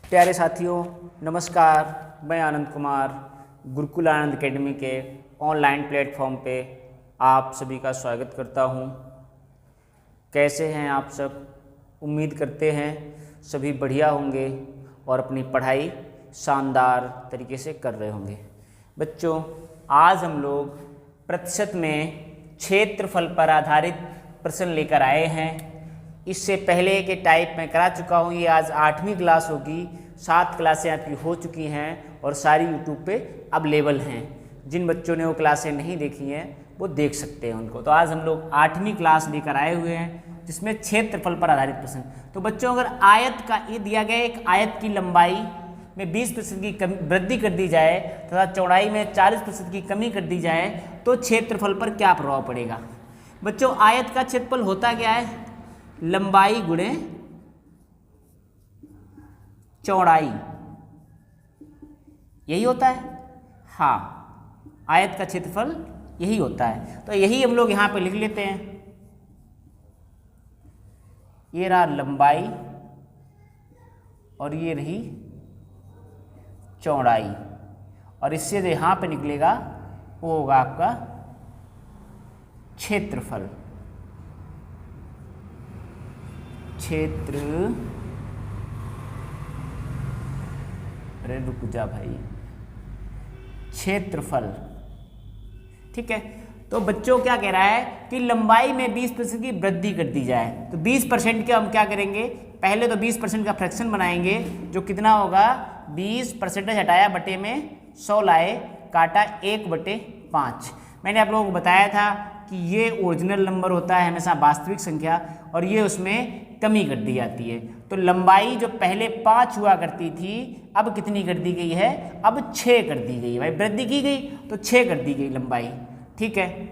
प्यारे साथियों नमस्कार। मैं आनंद कुमार गुरुकुल आनंद एकेडमी के ऑनलाइन प्लेटफॉर्म पे आप सभी का स्वागत करता हूँ। कैसे हैं आप सब? उम्मीद करते हैं सभी बढ़िया होंगे और अपनी पढ़ाई शानदार तरीके से कर रहे होंगे। बच्चों, आज हम लोग प्रतिशत में क्षेत्रफल पर आधारित प्रश्न लेकर आए हैं। इससे पहले के टाइप में करा चुका हूँ। ये आज 8वीं क्लास होगी। 7 क्लासें आपकी हो चुकी हैं और सारी यूट्यूब पे अवेलेबल हैं। जिन बच्चों ने वो क्लासें नहीं देखी हैं वो देख सकते हैं उनको। तो आज हम लोग 8वीं क्लास लेकर आए हुए हैं जिसमें क्षेत्रफल पर आधारित प्रश्न। तो बच्चों, अगर आयत का ये दिया गया एक आयत की लंबाई में 20% की वृद्धि कर दी जाए तथा चौड़ाई में 40% की कमी कर दी जाए तो क्षेत्रफल पर क्या प्रभाव पड़ेगा? बच्चों, आयत का क्षेत्रफल होता क्या है? लंबाई गुणे चौड़ाई, यही होता है। हाँ, आयत का क्षेत्रफल यही होता है। तो यही हम लोग यहां पे लिख लेते हैं। ये रहा लंबाई और ये रही चौड़ाई, और इससे जो यहां पे निकलेगा वो होगा आपका क्षेत्रफल। अरे रुक जा भाई, क्षेत्रफल। ठीक है। तो बच्चों क्या कह रहा है कि लंबाई में 20% की वृद्धि कर दी जाए। तो 20% के हम क्या करेंगे? पहले तो 20% का फ्रैक्शन बनाएंगे जो कितना होगा? 20% हटाया बटे में 100 लाए, काटा 1/5। मैंने आप लोगों को बताया था कि ये ओरिजिनल नंबर होता है हमेशा वास्तविक संख्या, और ये उसमें कमी कर दी जाती है। तो लंबाई जो पहले 5 हुआ करती थी अब कितनी कर दी गई है? अब 6 कर दी गई है। भाई वृद्धि की गई तो 6 कर दी गई लंबाई। ठीक है।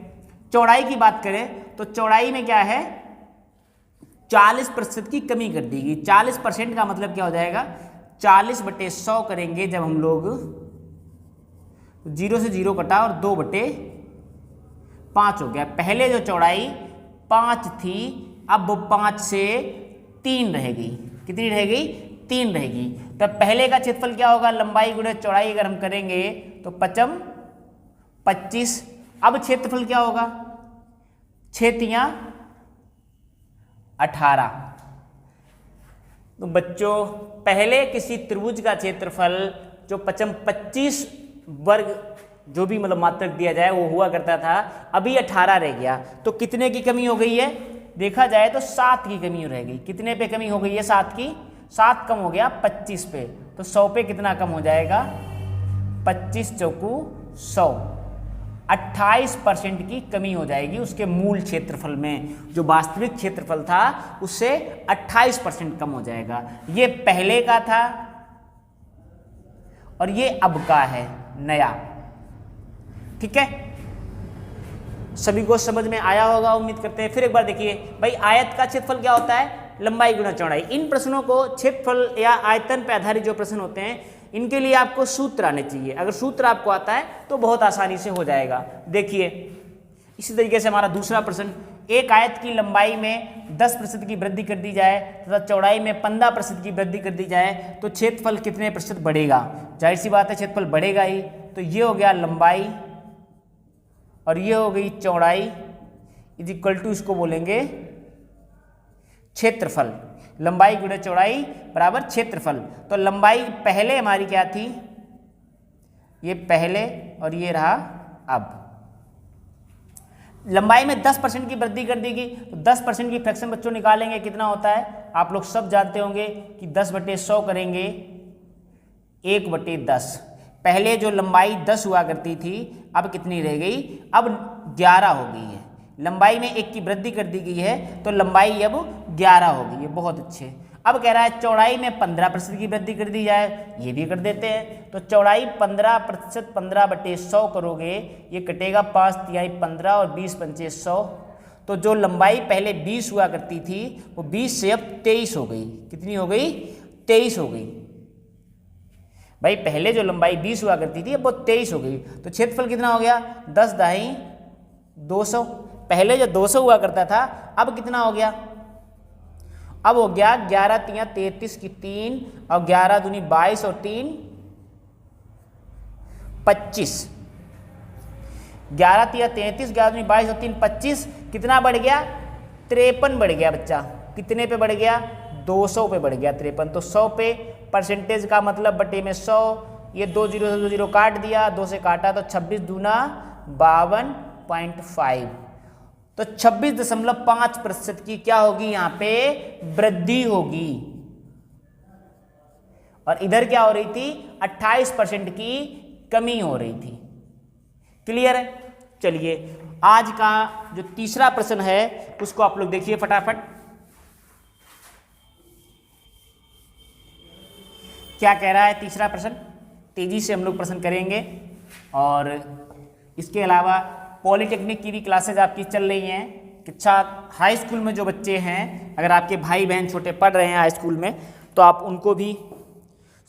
चौड़ाई की बात करें तो चौड़ाई में क्या है? 40% की कमी कर दी गई। 40% का मतलब क्या हो जाएगा? 40/100 करेंगे जब हम लोग 0 से 0 कटा और 2/5 हो गया। पहले जो चौड़ाई 5 थी अब वो 5 से 3 रहेगी। कितनी रहेगी? 3 रहेगी। तो पहले का क्षेत्रफल क्या होगा? लंबाई गुणे चौड़ाई अगर हम करेंगे तो 5 25। अब क्षेत्रफल क्या होगा? 6 18। तो बच्चों, पहले किसी त्रिभुज का क्षेत्रफल जो 25 वर्ग जो भी मतलब मात्रक दिया जाए वो हुआ करता था, अभी 18 रह गया। तो कितने की कमी हो गई है? देखा जाए तो 7 की कमी रह गई। कितने पे कमी हो गई है? 7 की। 7 कम हो गया 25 पे। तो 100 पे कितना कम हो जाएगा? 25 चौकू 100। 28% की कमी हो जाएगी उसके मूल क्षेत्रफल में। जो वास्तविक क्षेत्रफल था उससे 28% कम हो जाएगा। ये पहले का था और ये अब का है नया। ठीक है। सभी को समझ में आया होगा उम्मीद करते हैं। फिर एक बार देखिए भाई, आयत का क्षेत्रफल क्या होता है? लंबाई गुणा चौड़ाई। इन प्रश्नों को क्षेत्रफल या आयतन पर आधारित जो प्रश्न होते हैं इनके लिए आपको सूत्र आने चाहिए। अगर सूत्र आपको आता है तो बहुत आसानी से हो जाएगा। देखिए इसी तरीके से हमारा दूसरा प्रश्न, एक आयत की लंबाई में 10% की वृद्धि कर दी जाए तथा चौड़ाई में 15% की वृद्धि कर दी जाए तो क्षेत्रफल कितने प्रतिशत बढ़ेगा? जाहिर सी बात है क्षेत्रफल बढ़ेगा ही। तो ये हो गया लंबाई और ये हो गई चौड़ाई इज इक्वल टू, इसको बोलेंगे क्षेत्रफल। लंबाई गुणे चौड़ाई बराबर क्षेत्रफल। तो लंबाई पहले हमारी क्या थी? ये पहले और ये रहा अब। लंबाई में 10% की वृद्धि कर दी गई तो 10% की फ्रैक्शन बच्चों निकालेंगे कितना होता है? आप लोग सब जानते होंगे कि 10/100 करेंगे 1/10। पहले जो लंबाई 10 हुआ करती थी अब कितनी रह गई? अब 11 हो गई है। लंबाई में 1 की वृद्धि कर दी गई है तो लंबाई अब 11 हो गई है। बहुत अच्छे। अब कह रहा है चौड़ाई में 15% की वृद्धि कर दी जाए, ये भी कर देते हैं। तो चौड़ाई 15%, 15/100 करोगे, ये कटेगा 5 तिहाई 15 और 20 पंचे 100। तो जो लंबाई पहले 20 हुआ करती थी वो 20 से अब 23 हो गई। कितनी हो गई? 23 हो गई। भाई पहले जो लंबाई 20 हुआ करती थी अब वो 23 हो गई। तो क्षेत्रफल कितना हो गया? 10 दाई 200। पहले जो 200 हुआ करता था अब कितना हो गया? अब हो गया 11 तिया 33 की 3 और 11 दूनी 22 और 3 25। 11 तिया 33, 11 दूनी 22 और 3 25। कितना बढ़ गया? 53 बढ़ गया बच्चा। कितने पे बढ़ गया? 200 पे बढ़ गया 53। तो 100 पे परसेंटेज का मतलब बटे में 100। ये 2 जीरो से 2 जीरो काट दिया, 2 से काटा तो 26 दूना 52.5। तो 26.5% की क्या होगी यहाँ पे? वृद्धि होगी। और इधर क्या हो रही थी? 28% की कमी हो रही थी। क्लियर है? चलिए आज का जो तीसरा प्रश्न है उसको आप लोग देखिए फटाफट। क्या कह रहा है तीसरा प्रश्न? तेजी से हम लोग प्रश्न करेंगे। और इसके अलावा पॉलिटेक्निक की भी क्लासेज आपकी चल रही हैं। कक्षा हाई स्कूल में जो बच्चे हैं, अगर आपके भाई बहन छोटे पढ़ रहे हैं हाई स्कूल में, तो आप उनको भी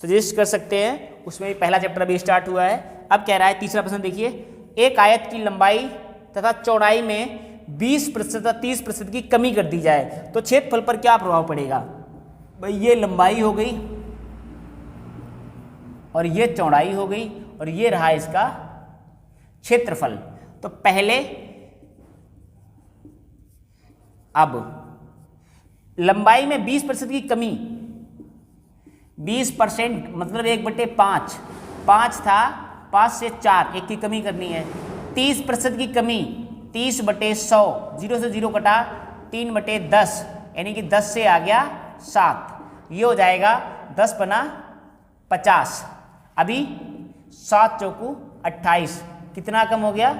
सजेस्ट कर सकते हैं। उसमें भी पहला चैप्टर अभी स्टार्ट हुआ है। अब कह रहा है तीसरा प्रश्न देखिए, एक आयत की लंबाई तथा चौड़ाई में 20% तथा 30% की कमी कर दी जाए तो क्षेत्रफल पर क्या प्रभाव पड़ेगा? भाई ये लंबाई हो गई और ये चौड़ाई हो गई और ये रहा इसका क्षेत्रफल। तो पहले अब लंबाई में 20% की कमी, 20% मतलब 1/5, 5 था 5 से 4, 1 की कमी करनी है। 30% की कमी, 30/100, 0 से 0 कटा, 3/10 यानी कि 10 से आ गया 7। ये हो जाएगा 10 पना 50। अभी 7 चौकू 28, कितना कम हो गया?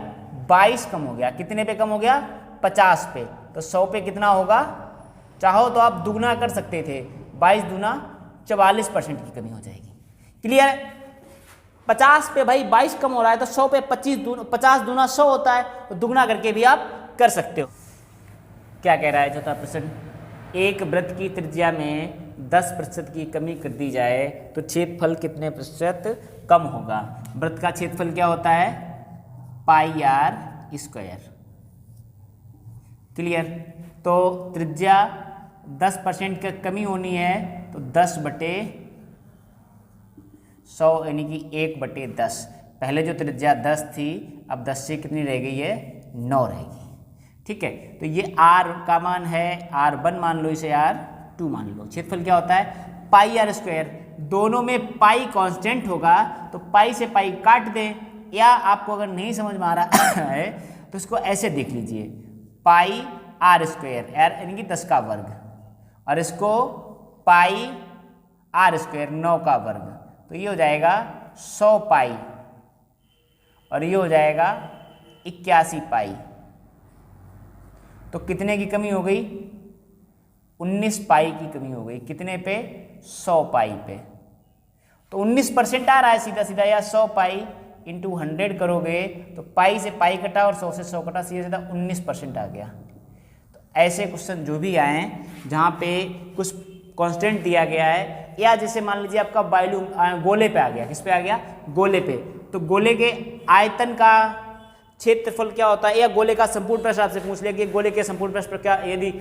22 कम हो गया। कितने पे कम हो गया? 50 पे। तो 100 पे कितना होगा? चाहो तो आप दुगना कर सकते थे, 22 दूना 44% की कमी हो जाएगी। क्लियर? 50 पे भाई 22 कम हो रहा है तो 100 पे 50 दूना 100 होता है, तो दुगना करके भी आप कर सकते हो। क्या कह रहा है चौथा प्रश्न? एक वृत्त की त्रिज्या में 10% की कमी कर दी जाए तो क्षेत्रफल कितने प्रतिशत कम होगा? वृत्त का क्षेत्रफल क्या होता है? Pi r square. क्लियर? तो त्रिज्या 10% की कमी होनी है तो 10/100 यानी कि 1/10। पहले जो त्रिज्या 10 थी, अब 10 से कितनी रह गई है? 9 रहेगी। ठीक है, तो ये r का मान है, r1 मान लो, इसे r2 मान लो। क्षेत्रफल क्या होता है? Pi r square. दोनों में पाई कांस्टेंट होगा तो पाई से पाई काट दें, या आपको अगर नहीं समझ में आ रहा है तो इसको ऐसे देख लीजिए, पाई आर स्क्वायर, यानी कि 10 का वर्ग, और इसको पाई आर स्क्वायर 9 का वर्ग, तो ये हो जाएगा 100 पाई और ये हो जाएगा 81 पाई। तो कितने की कमी हो गई? 19 पाई की कमी हो गई। कितने पे? 100 पाई पे। तो 19% आ रहा है सीधा सीधा, या 100 पाई इंटू 100 करोगे तो पाई से पाई कटा और 100 से 100 कटा, सीधा सीधा 19% आ गया। तो ऐसे क्वेश्चन जो भी आए जहाँ पे कुछ कांस्टेंट दिया गया है, या जैसे मान लीजिए आपका वॉल्यूम गोले पे आ गया, किस पे आ गया? गोले पे। तो गोले के आयतन का क्षेत्रफल क्या होता है, या गोले का संपूर्ण पृष्ठ आपसे पूछ लिया कि गोले के संपूर्ण पृष्ठ पर क्या, यदि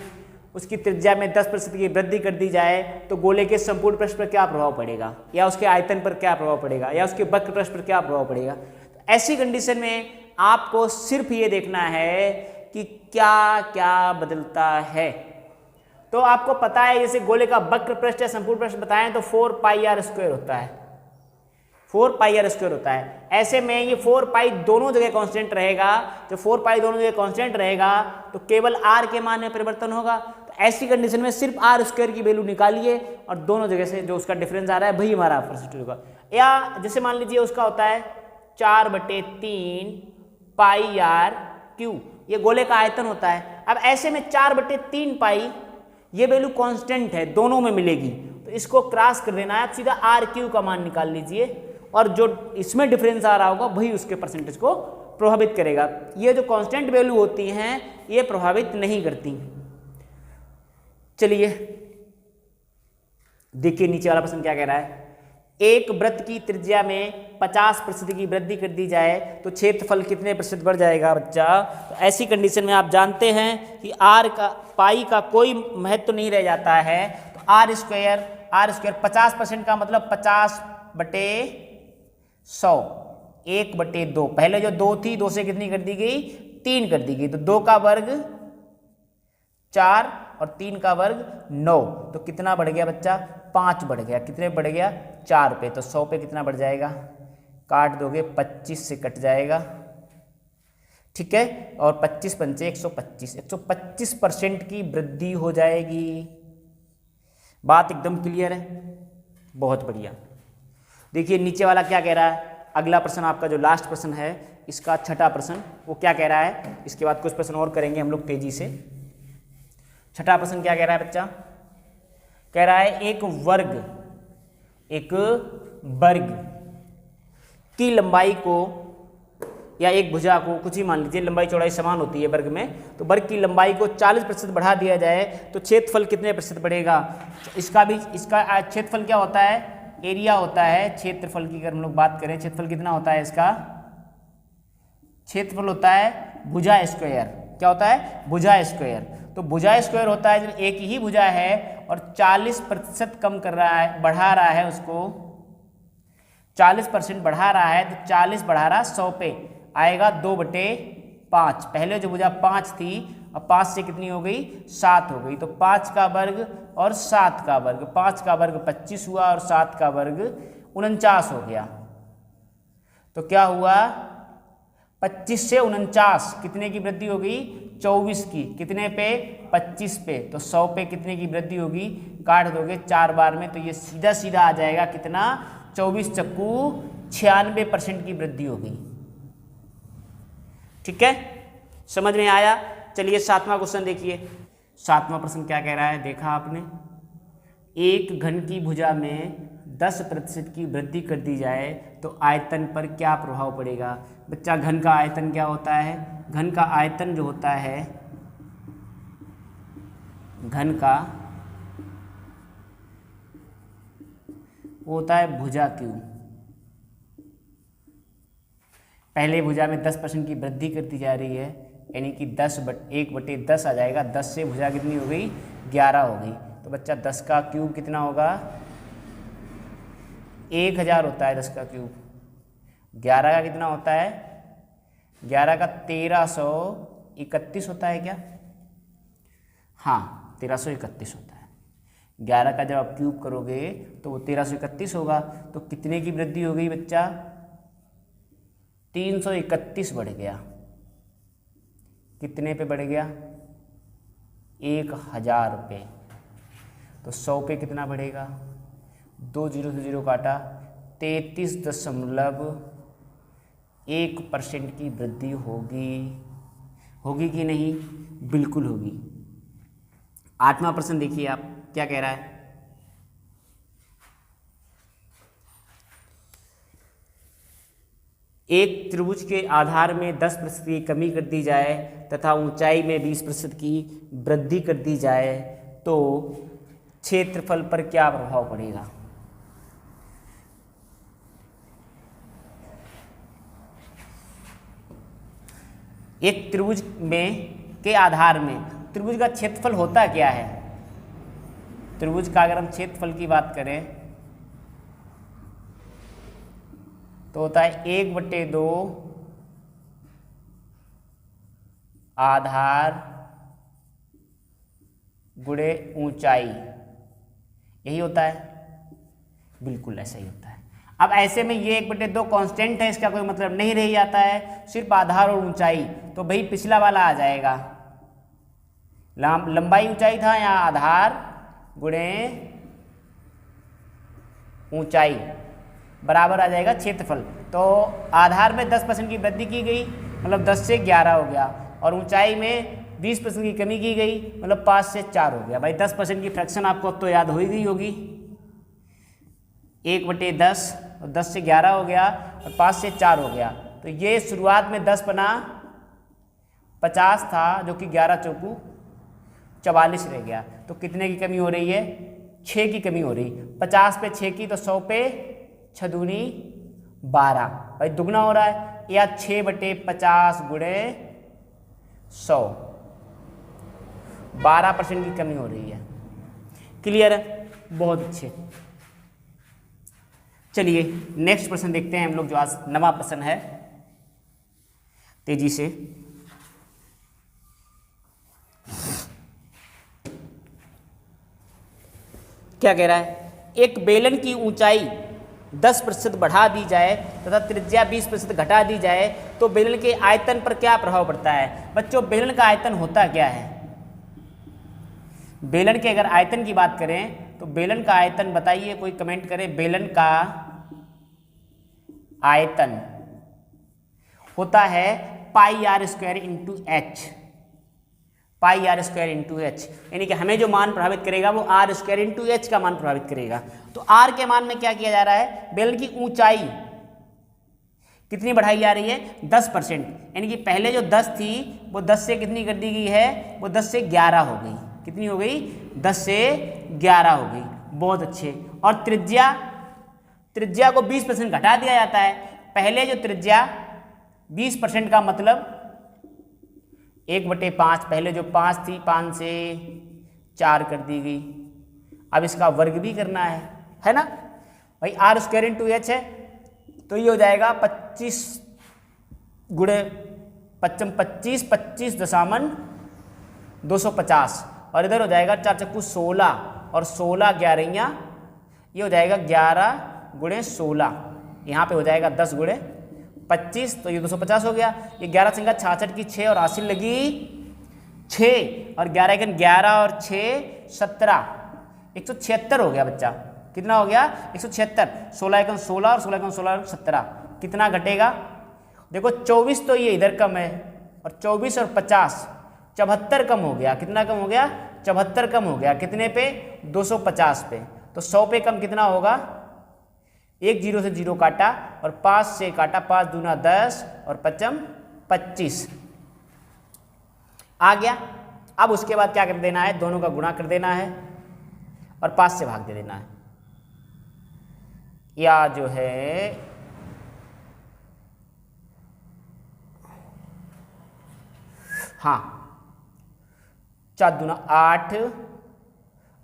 उसकी त्रिज्या में 10% की वृद्धि कर दी जाए तो गोले के संपूर्ण पृष्ठ पर क्या प्रभाव पड़ेगा, या उसके आयतन पर क्या प्रभाव पड़ेगा, या उसके वक्र पृष्ठ पर क्या प्रभाव पड़ेगा। तो ऐसी कंडीशन में आपको सिर्फ ये देखना है कि क्या क्या बदलता है। तो आपको पता है जैसे गोले का वक्र पृष्ठ या संपूर्ण पृष्ठ बताएं तो 4 पाई आर स्क्वायर होता है, 4 पाई आर स्क्वायर होता है। ऐसे में ये 4 पाई दोनों जगह कांस्टेंट रहेगा। जब 4 पाई दोनों जगह कांस्टेंट रहेगा तो केवल आर के मान में परिवर्तन होगा। तो ऐसी कंडीशन में सिर्फ आर स्क्वायर की वैल्यू निकालिए और दोनों जगह से जो उसका डिफरेंस आ रहा है वही हमारा परसेंटेज होगा। या जैसे मान लीजिए उसका होता है 4/3 पाई आर क्यू, ये गोले का आयतन होता है। अब ऐसे में 4/3 पाई ये वैल्यू कांस्टेंट है, दोनों में मिलेगी, तो इसको क्रॉस कर देना है। आप सीधा आर क्यू का मान निकाल लीजिए और जो इसमें डिफरेंस आ रहा होगा वही उसके परसेंटेज को प्रभावित करेगा। ये जो कांस्टेंट वैल्यू होती हैं ये प्रभावित नहीं करती। चलिए देखिए नीचे वाला प्रश्न क्या कह रहा है। एक वृत्त की त्रिज्या में 50% की वृद्धि कर दी जाए तो क्षेत्रफल कितने प्रतिशत बढ़ जाएगा बच्चा? तो ऐसी कंडीशन में आप जानते हैं कि आर का पाई का कोई महत्व नहीं रह जाता है। तो आर स्क्वायर 50% का मतलब 50/100, 1/2। पहले जो 2 थी, 2 से कितनी कर दी गई? 3 कर दी गई। तो 2 का वर्ग 4 और 3 का वर्ग 9। तो कितना बढ़ गया बच्चा? 5 बढ़ गया। कितने बढ़ गया? 4 पे। तो 100 पे कितना बढ़ जाएगा? काट दोगे 25 से कट जाएगा, ठीक है। और 25 पंचे 125, 125% की वृद्धि हो जाएगी। बात एकदम क्लियर है? बहुत बढ़िया। देखिए नीचे वाला क्या कह रहा है। अगला प्रश्न आपका जो लास्ट प्रश्न है, इसका छठा प्रश्न, वो क्या कह रहा है। इसके बाद कुछ प्रश्न और करेंगे हम लोग तेजी से। छठा प्रश्न क्या कह रहा है बच्चा? कह रहा है एक वर्ग की लंबाई को या एक भुजा को, कुछ ही मान लीजिए, लंबाई चौड़ाई समान होती है वर्ग में, तो वर्ग की लंबाई को 40% बढ़ा दिया जाए तो क्षेत्रफल कितने प्रतिशत बढ़ेगा? इसका क्षेत्रफल क्या होता है? एरिया होता है। क्षेत्रफल की अगर हम लोग बात करें, क्षेत्रफल कितना होता है इसका? क्षेत्रफल होता है भुजा स्क्वायर। क्या होता है? भुजा स्क्वायर। तो भुजा स्क्वायर होता है जब एक ही भुजा है और 40% कम कर रहा है, बढ़ा रहा है उसको, 40% बढ़ा रहा है, तो 40 बढ़ा रहा 100 पे आएगा 2/5। पहले जो भुजा 5 थी, अब 5 से कितनी हो गई? 7 हो गई। तो 5 का वर्ग और 7 का वर्ग, 5 का वर्ग 25 हुआ और 7 का वर्ग 49 हो गया। तो क्या हुआ? 25 से 49 कितने की वृद्धि हो गई? 24 की। कितने पे? 25 पे। तो 100 पे कितने की वृद्धि होगी? काट दोगे 4 बार में, तो ये सीधा सीधा आ जाएगा कितना? 24 चक्कू 96% की वृद्धि होगी। ठीक है, समझ में आया? चलिए 7वां क्वेश्चन देखिए। 7वां प्रश्न क्या कह रहा है, देखा आपने। एक घन की भुजा में 10% की वृद्धि कर दी जाए तो आयतन पर क्या प्रभाव पड़ेगा? बच्चा घन का आयतन क्या होता है? घन का आयतन जो होता है, घन का वो होता है भुजा क्यूब। पहले भुजा में 10% की वृद्धि कर दी जा रही है, यानी कि 1/10 आ जाएगा। 10 से भुजा कितनी हो गई? 11 हो गई। तो बच्चा 10 का क्यूब कितना होगा? 1000 होता है 10 का क्यूब। 11 का कितना होता है? 11 का 1331 होता है क्या? हाँ, 1331 होता है। 11 का जब आप क्यूब करोगे तो वो 1331 होगा। तो कितने की वृद्धि हो गई बच्चा? 331 बढ़ गया। कितने पे बढ़ गया? 1000 रुपये। तो 100 पे कितना बढ़ेगा? 2 0 से 0 काटा, 33.1% की वृद्धि होगी। होगी कि नहीं? बिल्कुल होगी। 8वां प्रश्न देखिए आप, क्या कह रहा है। एक त्रिभुज के आधार में 10% की कमी कर दी जाए तथा ऊंचाई में 20% की वृद्धि कर दी जाए तो क्षेत्रफल पर क्या प्रभाव पड़ेगा? एक त्रिभुज के आधार में त्रिभुज का क्षेत्रफल होता क्या है? त्रिभुज का अगर हम क्षेत्रफल की बात करें तो होता है 1/2 आधार गुणे ऊंचाई। यही होता है? बिल्कुल ऐसा ही होता है। अब ऐसे में ये 1/2 कांस्टेंट है, इसका कोई मतलब नहीं रह जाता है, सिर्फ आधार और ऊंचाई। तो भाई पिछला वाला आ जाएगा, लंबाई ऊंचाई था, यहाँ आधार गुणे ऊंचाई बराबर आ जाएगा क्षेत्रफल। तो आधार में 10% की वृद्धि की गई, मतलब 10 से 11 हो गया, और ऊंचाई में 20% की कमी की गई, मतलब 5 से 4 हो गया। भाई 10% की फ्रैक्शन आपको अब तो याद हो ही गई होगी। 1/10 और 10 से 11 हो गया और 5 से 4 हो गया। तो ये शुरुआत में 10 बना 50 था, जो कि 11 चौकू 44 रह गया। तो कितने की कमी हो रही है? 6 की कमी हो रही। 50 पे 6 की, तो 100 पे 6 दूनी 12, भाई दुगना हो रहा है, या 6/50 गुणे 100, 12% की कमी हो रही है। क्लियर है? बहुत अच्छे। चलिए नेक्स्ट प्रश्न देखते हैं हम लोग, जो आज 9वां प्रश्न है, तेजी से। क्या कह रहा है? एक बेलन की ऊंचाई 10% बढ़ा दी जाए तथा त्रिज्या 20% घटा दी जाए तो बेलन के आयतन पर क्या प्रभाव पड़ता है? बच्चों बेलन का आयतन होता क्या है? बेलन के अगर आयतन की बात करें तो बेलन का आयतन बताइए, कोई कमेंट करे। बेलन का आयतन होता है πr² into H, πr² into H, यानी कि हमें जो मान प्रभावित करेगा वो r² इंटू एच का मान प्रभावित करेगा। तो r के मान में क्या किया जा रहा है? बेलन की ऊंचाई कितनी बढ़ाई जा रही है? 10%, यानी कि पहले जो 10 थी वो 10 से कितनी कर दी गई है? वो 10 से 11 हो गई। कितनी हो गई? 10 से 11 हो गई। बहुत अच्छे। और त्रिज्या को 20% घटा दिया जाता है। पहले जो त्रिज्या 20% का मतलब 1/5, पहले जो 5 थी 5 से 4 कर दी गई। अब इसका वर्ग भी करना है ना भाई। r² इंटू एच है तो ये हो जाएगा 25 गुणे 25, 25/250, और इधर हो जाएगा 4 चक्कू 16, और 16 11, ये हो जाएगा 11 गुणे 16, यहाँ पे हो जाएगा 10 गुणे 25, तो ये 250 हो गया। ये 11 संख्या 66 की 6 और हासिल लगी 6, और 11 एकन 11 और 6 17, 176 हो गया बच्चा। कितना हो गया? 176। 16 एकन 16 और 16 एकन 16 17, कितना घटेगा? देखो 24 तो ये इधर कम है, और 24 और 50 74 कम हो गया। कितना कम हो गया? 74 कम हो गया। कितने पे? 250 पे। तो 100 पे कम कितना होगा? 1 0 से 0 काटा और 5 से काटा, 5 दूना 10 और 5 25 आ गया। अब उसके बाद क्या कर देना है? दोनों का गुणा कर देना है और 5 से भाग दे देना है, या जो है हाँ 4 दूना 8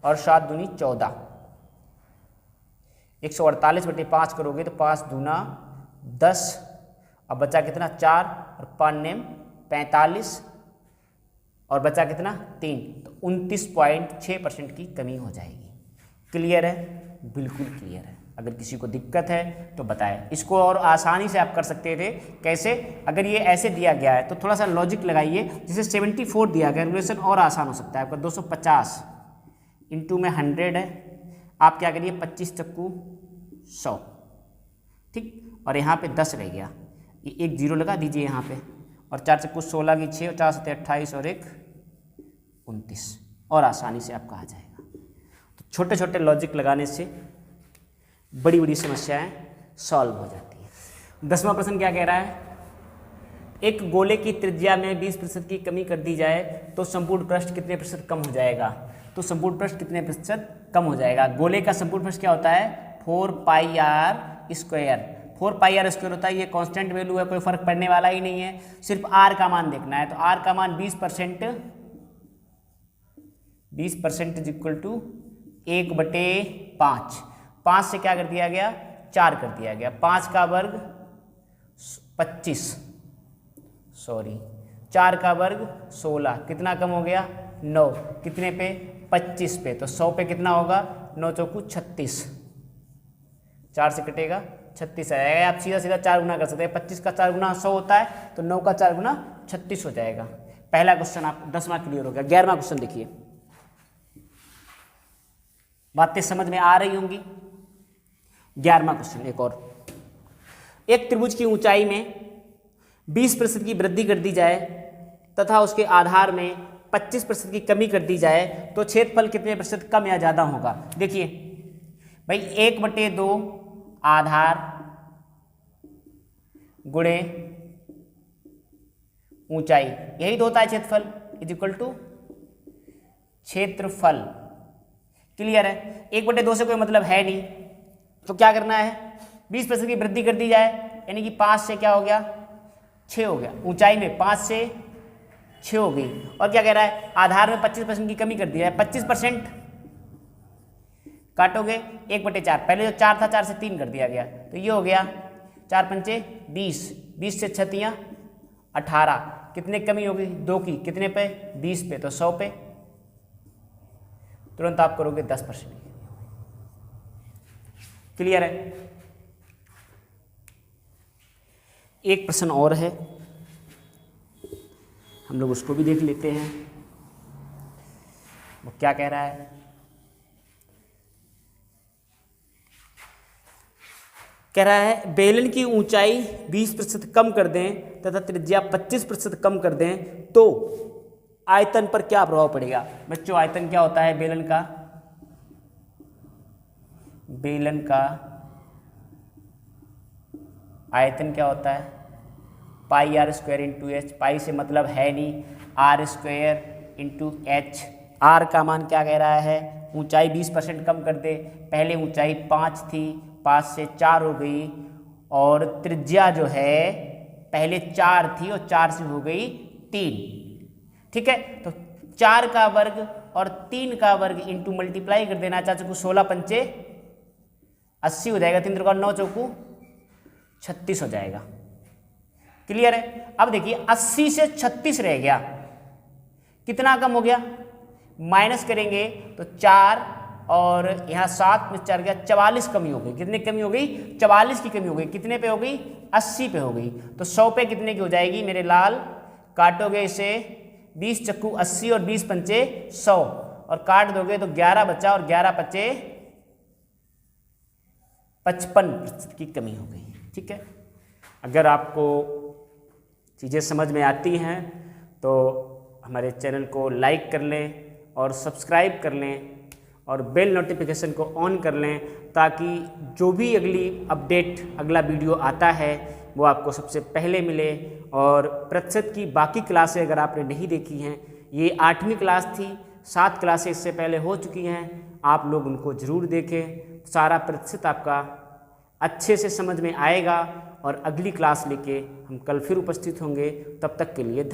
और 7 दूनी 14, 148/5 करोगे तो 5 दूना 10, अब बचा कितना? 4 और 5 नेम 45, और बचा कितना? 3, तो 29.6% की कमी हो जाएगी। क्लियर है? बिल्कुल क्लियर है। अगर किसी को दिक्कत है तो बताएं। इसको और आसानी से आप कर सकते थे। कैसे? अगर ये ऐसे दिया गया है तो थोड़ा सा लॉजिक लगाइए। जैसे 74 दिया गया, कैलकुलेशन और आसान हो सकता है आपका। 250 इंटू में 100 है, आप क्या करिए 25 चक्कू 100, ठीक, और यहाँ पे 10 रह गया, ये 1 0 लगा दीजिए यहाँ पे, और 4 चक्कू 16 की 6, और 4 7 28 और 1 29, और आसानी से आपका आ जाएगा। तो छोटे छोटे लॉजिक लगाने से बड़ी बड़ी समस्याएं सॉल्व हो जाती हैं। 10वां प्रश्न क्या कह रहा है? एक गोले की त्रिज्या में 20% की कमी कर दी जाए तो संपूर्ण पृष्ठ कितने प्रतिशत कम हो जाएगा? तो संपूर्ण पृष्ठ कितने प्रतिशत कम हो जाएगा? गोले का संपूर्ण पृष्ठ क्या होता है? 4πr²। 4πr² होता है। ये कांस्टेंट वैल्यू है, कोई फर्क पड़ने वाला ही नहीं है, सिर्फ r का मान देखना है। तो r का मान 20% इज इक्वल टू 1/5। 5 से क्या कर दिया गया? 4 कर दिया गया। 5 का वर्ग 25, 4 का वर्ग 16, कितना कम हो गया? 9, कितने पे? 25 पे। तो 100 पे कितना होगा? 9 चौकू 36, 4 से कटेगा 36 आएगा। आप सीधा सीधा 4 गुना कर सकते हैं। 25 का 4 गुना 100 होता है, तो 9 का 4 गुना 36 हो जाएगा। पहला क्वेश्चन आप 10वां क्लियर हो गया। 11वां क्वेश्चन देखिए, बातें समझ में आ रही होंगी। 11वां क्वेश्चन एक और। एक त्रिभुज की ऊंचाई में 20% की वृद्धि कर दी जाए तथा उसके आधार में 25% की कमी कर दी जाए तो क्षेत्रफल कितने प्रतिशत कम या ज्यादा होगा? देखिए भाई 1/2 आधार गुणे ऊंचाई, यही तो होता है क्षेत्रफल, इज इक्वल टू क्षेत्रफल। क्लियर है? 1/2 से कोई मतलब है नहीं, तो क्या करना है? 20% की वृद्धि कर दी जाए, यानी कि 5 से क्या हो गया 6 हो गया, ऊंचाई में 5 से 6 हो गई। और क्या कह रहा है, आधार में 25% की कमी कर दी जाए, 25% काटोगे 1/4, पहले जो 4 था 4 से 3 कर दिया गया, तो ये हो गया 4 पंचे 20, 20 से 6 18, कितने कमी होगी 2 की, कितने पे 20 पे, तो 100 पे, तुरंत आप करोगे 10%। क्लियर है। एक प्रश्न और है, हम लोग उसको भी देख लेते हैं, वो क्या कह रहा है। कह रहा है बेलन की ऊंचाई 20% कम कर दें तथा त्रिज्या 25% कम कर दें तो आयतन पर क्या प्रभाव पड़ेगा। बच्चों आयतन क्या होता है बेलन का, बेलन का आयतन क्या होता है, pi r square into h, pi से मतलब है नहीं, r square into h. R का मान क्या कह रहा है, ऊंचाई 20% कम कर दे, पहले ऊंचाई 5 थी, 5 से 4 हो गई, और त्रिज्या जो है पहले 4 थी और 4 से हो गई 3, ठीक है। तो 4 का वर्ग और 3 का वर्ग इंटू मल्टीप्लाई कर देना, 4 चौकू 16 पंचे 80 हो जाएगा, 3 त्रिकोण 9 चौकू 36 हो जाएगा। क्लियर है। अब देखिए 80 से 36 रह गया, कितना कम हो गया, माइनस करेंगे तो 4 और यहाँ 7 में 4 गया, 44 कमी हो गई। कितने कमी हो गई, 44 की कमी हो गई। कितने पे हो गई, 80 पे हो गई। तो 100 पे कितने की हो जाएगी मेरे लाल, काटोगे इसे 20 चक्कू 80 और 20 पंचे 100 और काट दोगे तो 11 बचा और 11 पचे 55% की कमी हो गई। ठीक है। अगर आपको चीज़ें समझ में आती हैं तो हमारे चैनल को लाइक कर लें और सब्सक्राइब कर लें और बेल नोटिफिकेशन को ऑन कर लें, ताकि जो भी अगली अपडेट, अगला वीडियो आता है वो आपको सबसे पहले मिले। और प्रतिशत की बाकी क्लासें अगर आपने नहीं देखी हैं, ये 8वीं क्लास थी, 7 क्लासें इससे पहले हो चुकी हैं, आप लोग उनको ज़रूर देखें। सारा प्रतिशत आपका अच्छे से समझ में आएगा और अगली क्लास लेके हम कल फिर उपस्थित होंगे। तब तक के लिए धन्यवाद।